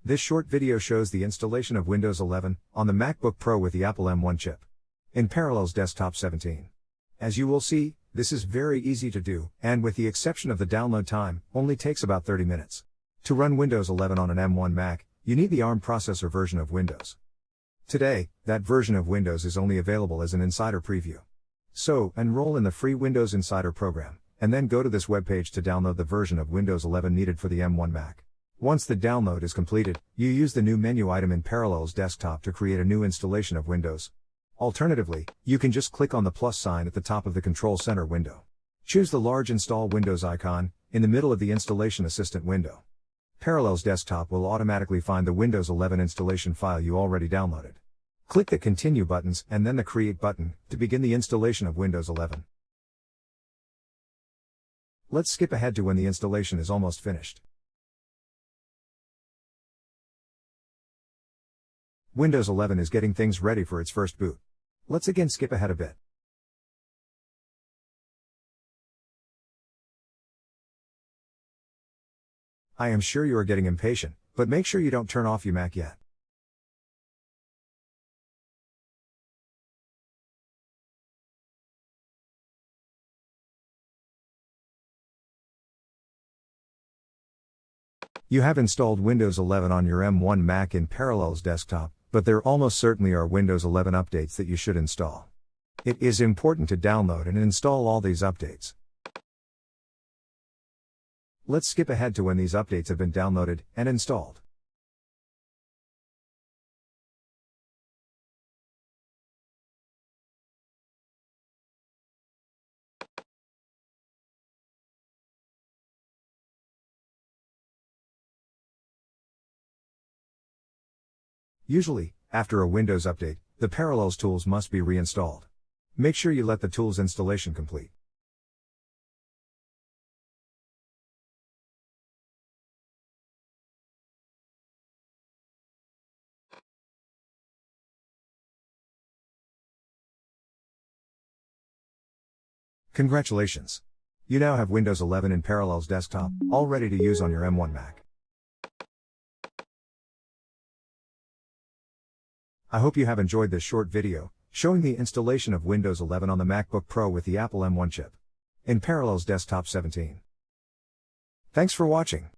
This short video shows the installation of Windows 11 on the MacBook Pro with the Apple M1 chip in Parallels Desktop 17. As you will see, this is very easy to do, and with the exception of the download time, only takes about 30 minutes. To run Windows 11 on an M1 Mac, you need the ARM processor version of Windows. Today, that version of Windows is only available as an insider preview. So, enroll in the free Windows Insider program, and then go to this webpage to download the version of Windows 11 needed for the M1 Mac. Once the download is completed, you use the new menu item in Parallels Desktop to create a new installation of Windows. Alternatively, you can just click on the plus sign at the top of the Control Center window. Choose the large Install Windows icon, in the middle of the Installation Assistant window. Parallels Desktop will automatically find the Windows 11 installation file you already downloaded. Click the Continue buttons and then the Create button to begin the installation of Windows 11. Let's skip ahead to when the installation is almost finished. Windows 11 is getting things ready for its first boot. Let's again skip ahead a bit. I am sure you are getting impatient, but make sure you don't turn off your Mac yet. You have installed Windows 11 on your M1 Mac in Parallels Desktop, but there almost certainly are Windows 11 updates that you should install. It is important to download and install all these updates. Let's skip ahead to when these updates have been downloaded and installed. Usually, after a Windows update, the Parallels tools must be reinstalled. Make sure you let the tools installation complete. Congratulations! You now have Windows 11 in Parallels Desktop, all ready to use on your M1 Mac. I hope you have enjoyed this short video, showing the installation of Windows 11 on the MacBook Pro with the Apple M1 chip in Parallels Desktop 17. Thanks for watching.